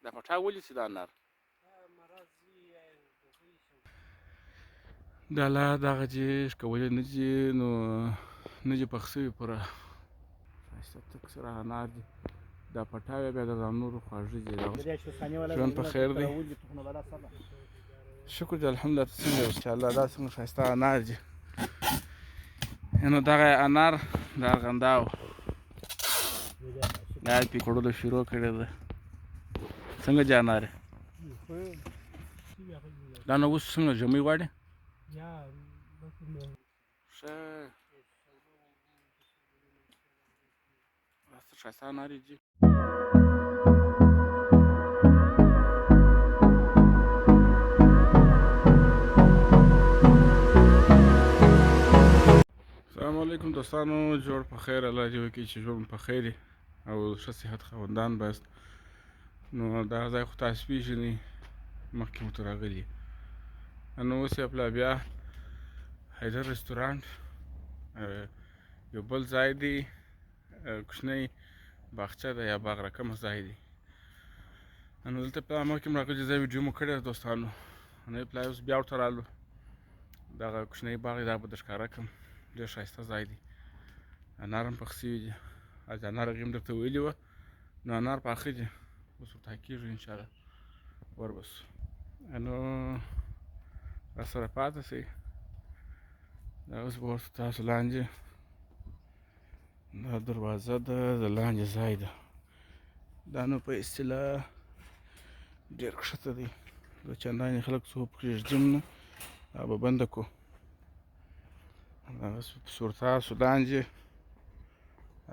دا پټا ولې چې دا انار دا لا دغه چې ښکولې نه دي نو نه دي پخ شوي پوره ښایسته تک سره انار دي دا پټاوې بیا د نورو خواږه دي ژوند په خیر دی شکر دی الحمدلله ته څنګه یې انشاءالله دا څنګه ښایسته انار دي نو دغه انار د ارغنداو دا پې خوړلو شروع کړې ده څنګه دي انار دا نو اوس څنګه ژمی غواړي ښه ښایسته انار دي السلام علیکم دوستانو جوړ په خیر الله دې وکړي چې ژوند په خیر او ښه صحت خاوندان باست نو دا ځای خو تاسو پېژنئ مخکې مو ته راغلي نو اوس یې بیا حیدر رستورانټ یو بل ځای دی کوچنی باغچه ده یا باغ رقمه ځای دی نو دلته پلا مخکې مو راغلي ځای ویډیو مو کړې ده دوستانو نو پلا اوس بیا ورته رالو دغه کوچنی باغ دی دا به درښکاره کړم ډېر ښایسته ځای دی انار هم پخ شوي دي د انار هغې هم درته ویلي وه نو انار پاخه دي اوس ورته کېږو انشاءالله وربسو نو راسره پاتې شئ دا اوس به ورته تاسو لاندې دا دروازه ده د لاندې ځای ده دا نو په اصطلاح ډېر کښته دی د چندانې خلک څوک پرېږدي نه دا به بنده کړو تاسو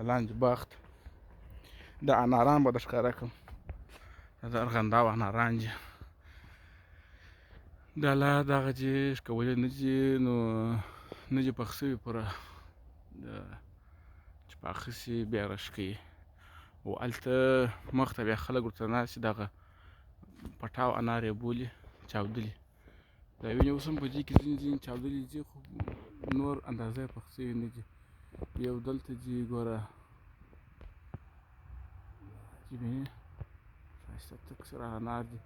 لاندې باغ ته دا اناران به درښکاره کړم دا د ارغنداو اناران دي دا لا دغه چې ښکولې نه دي نو نه دي پخ شوي پوره چې پاخه شي بیا راښکوي او هلته مخته بیا خلک ورته ناست دي دغه پټاو انار یې بولي چاودلي دا وینې اوس هم په دې کې ځینې ځینې چاودلي دي خو نور اندازه یې پخ شوي نه دي یو دلته دي ګوره چې وینې ښایسته تک سره انار دي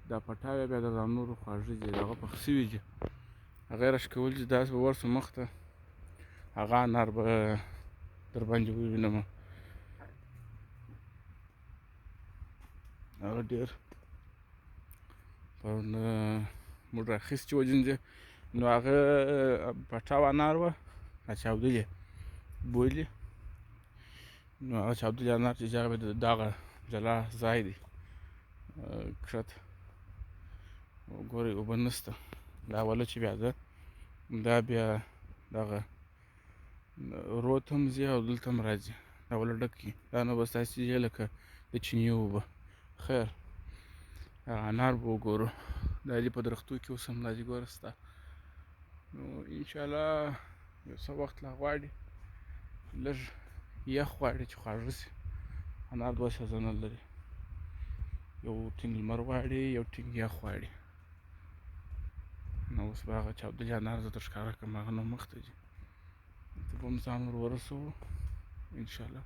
دا پټاوې بیا د نورو خواږه دي هغه پخ شوي دي هغه یې راښکول دي داسې به ورسو مخته هغه انار به در باندې ووینم هغه ډېر پرون موږ راخیستي وه ځینې نو هغه پټاو انار وه چاودلي بولي نو هغه چاودلي انار چې هغه دغه جلا ځای دی کښته ګورئ اوبه نشته دا اوله چې بیا ده دا بیا دغه رود هم ځي او دلته هم راځي دا اوله ډک وي دا نو بس داسې دی لکه د چینې اوبه خیر انار به وګورو دا دې په درختو کې اوس هم دا دې ګوره سته نو انشاءالله یو څه وخت لا غواړي لږ یخ غواړي چې خواږه شي انار دوه سیزنه لري یو ټینګ لمر غواړي یو ټینګ یخ غواړي نو اوس به هغه چاودلي انار زه درښکاره کړم هغه نو مخته دي ته به هم ځان ور ورسوو انشاءالله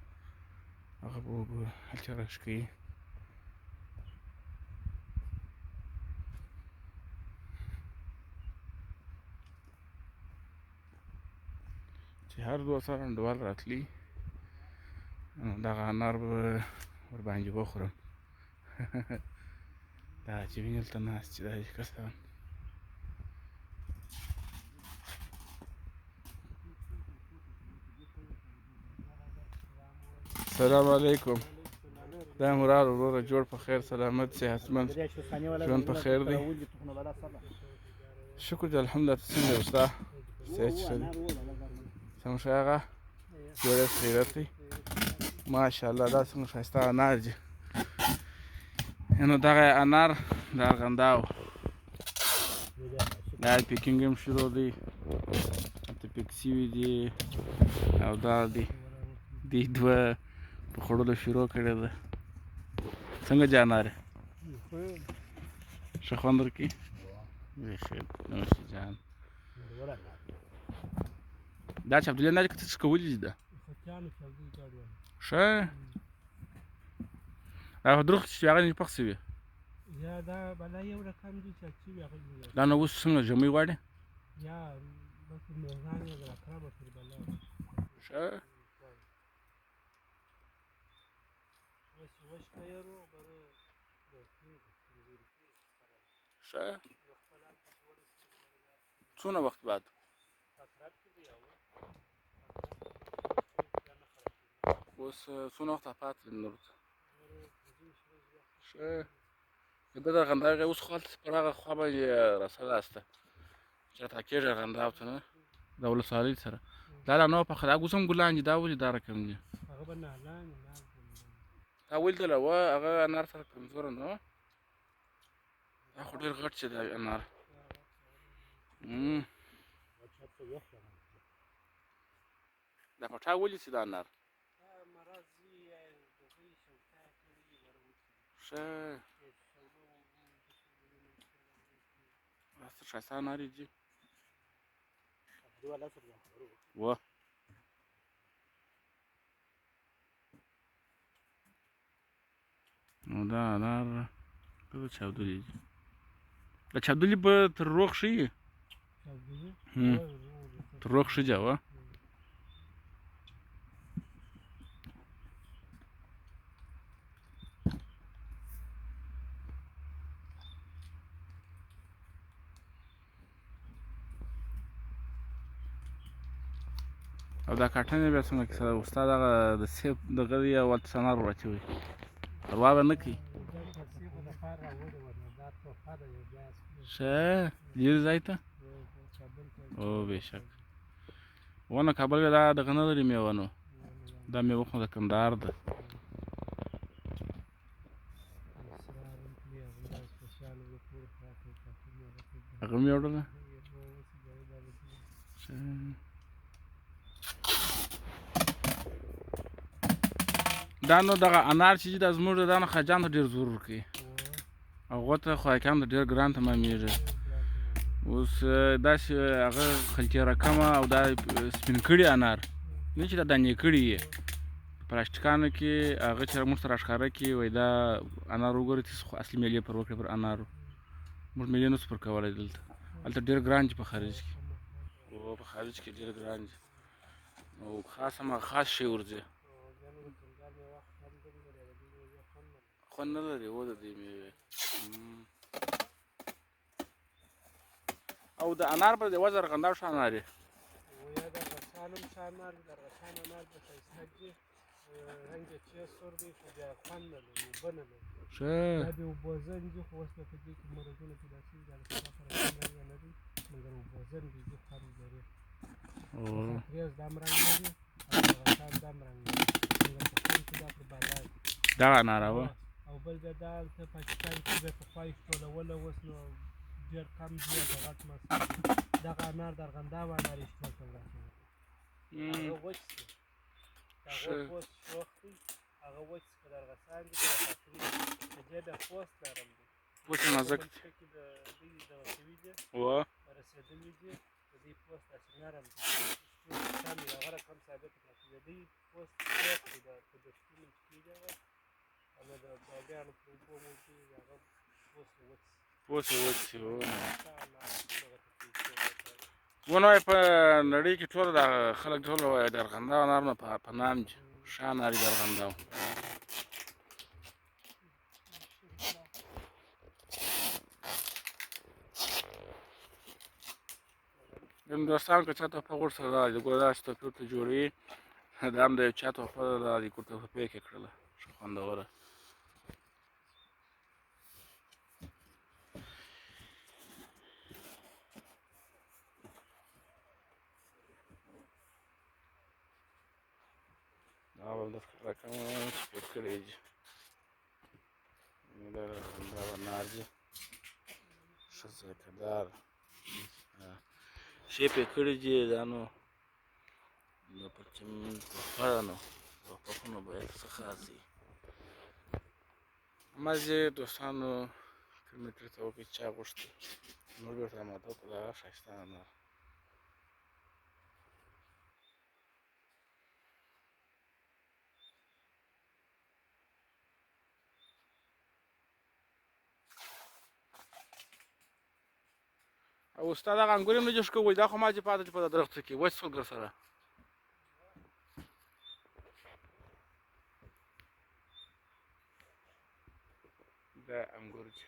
هغه به وګورو هلته راښکوي چې هر دوه سره انډوال راتلي نو دغه انار به ورباندې وخورم دا چې وینې هلته ناست چې دا دي کسان السلام علیکم دا مراد وروره جوړ په خیر سلامت صحتمند ژوند په خیر دی شکر دی الحمدلله ته څنګه یې ستا صحت ښه دی څنګه ښه هغه جوړ خیرت دی ماشاءالله دا څنګه ښایسته انار دي نو دغه انار د ارغنداو دا پیکینګ هم شروع دی هلته پیک شوي دي او دا دې دوه په خوړلو شروع کړې ده څنګه دي انار ښه خوند ورکوي نوشي جان دا چې عبدالله ناجي که څه کولي دي ده ښه هغه دروغ چې هغه نه پخ شوي یا دا بلا یو رقم دي چې اچوي هغه دي دا نو اوس څنګه ژمی غواړي یا بس موزان یې در اقرا به تر بلا ښه وش کیرو بره ښه څونه وخت بعد اوس څونه وخت پاتې دی نور ښه د ده ارغنداو اوس خو هلته پر هغه خوا باندې رسده استه چې راته کېږي ارغنداو ته نه د ولسوالۍ سره دا لا نه وه پخه دا اوس هم ګلان دي دا ولې دا رقم دي هغه به نالان تا ولیدله وه هغه انار سره کمزوره نه وه دا خو ډېر غټ چې دی انار دا پټا ولې چې دا انار ښه دا څه ښایسته انار یې دي وه نو دا انار دغه چاودلي دي د چاودلي به تر روغ ښه یي تر روغ ښه دي اوه او دا کاټن یې بیا څنګه کیسه ده استاد هغه د سیب دغه دی او هلته انار ور اچوي پروا به نه کوي ښه لرې ځای ته او بېشک ونه کابل بیا دا دغه نه لري میوه نو دا میوه خو د کندهار ده هغه مې وړله دا نو دغه انار چې دي دا زموږ د دا نه خجان ته ډېر زور ورکوي هغو ته خوراکیان ته ډېر ګران تمامېږي اوس داسې هغه خلطې رقمه او دا سپین کړي انار نه چې دا دانې کړي یې پلاستیکانو کې هغه چې موږ ته راښکاره کړي وایي دا انار وګورئ تاسې خو اصلي میلې پر وکړئ پر انارو موږ میلې نسو پر کولی دلته هلته ډېر ګران دي په خارج کې او په خارج کې ډېر ګران دي او خاص هماغه خاص شی ورځي خوند نه لري و د دې میوې او د انار پر د وزن ارغنداو ښه انار یې ښه دغه انار وه او بل بیا دا هلته پاکستان کې بیا پخوا یې ښکلوله اوس نو ډېر کم دي او په غټ مصرف دغه انار د ارغنداو انار یې ښکل ته ورسوي هغه وچ شي د هغو پوست شوخ دی هغه وچ شي که د ارغسان دي که د کاکري دي د دې بیا پوست نرم دی پوست یې نازک دی کې د دوی دغه شوي دي وه رسېدلي دي د دوی پوست داسې نرم دی کم یې هغه رقم ثابت کړه چې د دوی پوست شوخ دی په دښتونو کې کېږي هغه هغه د باغیانو په اوبو موجود هغه پوست یې وچ شي ونه وایي په نړۍ کې ټول د خلک ټول وایي د ارغنداو انار نه په نام دي ښه انار دي د ارغنداو دوستان که چا تحفه غوښتله دا د ګل داسې تحفې ورته جوړوي دا هم د یو چا تحفه ده دا د ورته په پیک یې کړله ښه خوندوره دا به درته راکړم چې پیک کړی دي دا د ارغنداو انار دي ښه ذایقه‌دار ښې پرې کړي دي دا نو د پرچم تحفه ده نو تحفه خو نو باید څه خاص وي همداسې دوستانو کمنټ درته وکړئ چا غوښتي موږ به ورته اماده کړو دغه ښایسته انار او ستا دغه انګور هم نه جوش کوی دا خو ما چې پاتې دي په دا درخته کې وچ سولګر سره دا انګور چې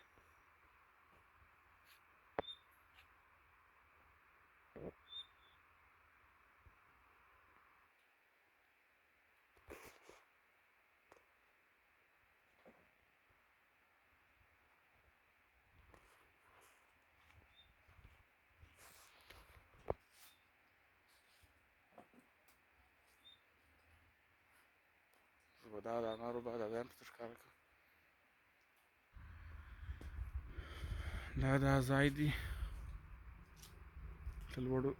به دا د انارو باغ دا ځان ته ښکاره کړم دا ځای دی د لوړو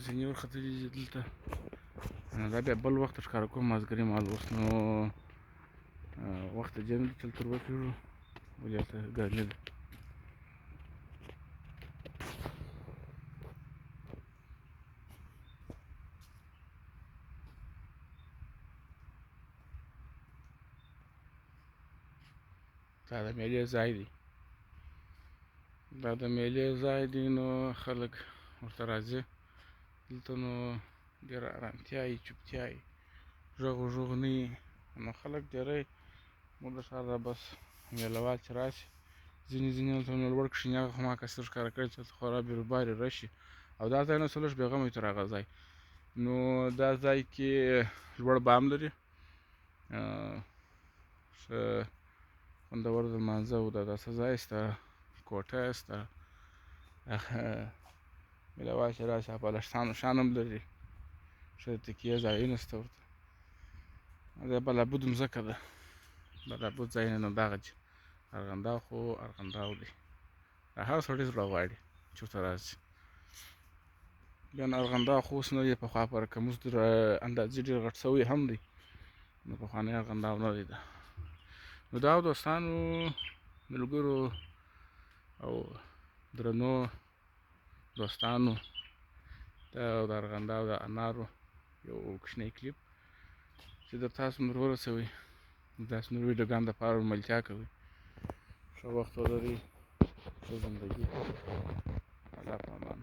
ځینې ورختلي دي دلته دا بیا بل وخت ښکاره کوم مازدیګري مهال اوس نو وخت جمع دي تل تر وکړو ولې هلته ګرمي ده دا د میلې ځای دی دا د میلې ځای دی نو خلک ورته راځي دلته نو ډېره ارامتیا وي چوپتیا وي غږ وږغ نه وي نو خلک ډېری موږ د ښار را بس میله وال چې راشي ځینې هلته نو لوړ کښېني هغه خو ما کسر ښکاره کړی چې هلته خورا بیروبار راشي او دا ځای نه څه لږ بېغمه وي تر هغه ځای نو دا ځای کې لوړ بام لري ښه خوندور د لمانځه او دا داسې ځای شته کوټه شته میله وال چې راشي بالښتان و شان هم لري ښه د تکیې ځایونه شته ورته دا بلابود مځکه ده بلابود ځایونه نو دغه دي ارغنداو خو ارغنداو دی دا هر سړي زړه غواړي چې ورته راشي بیا نو ارغنداو خو اوس نه دی پخوا په رقم اوس اندازې ډېر غټ شوی هم دی نو پخوانی ارغنداو نه دی ده نو دا دوستانو ملګرو او درنو دوستانو دا د ارغنداو د انارو یو کوچنی کلیپ چې د تاسو مې ورسوي داسې نور ویډیوګانو دپاره ملتیا کوئ ښه وخت ولرئ ښه زندګي الله په امان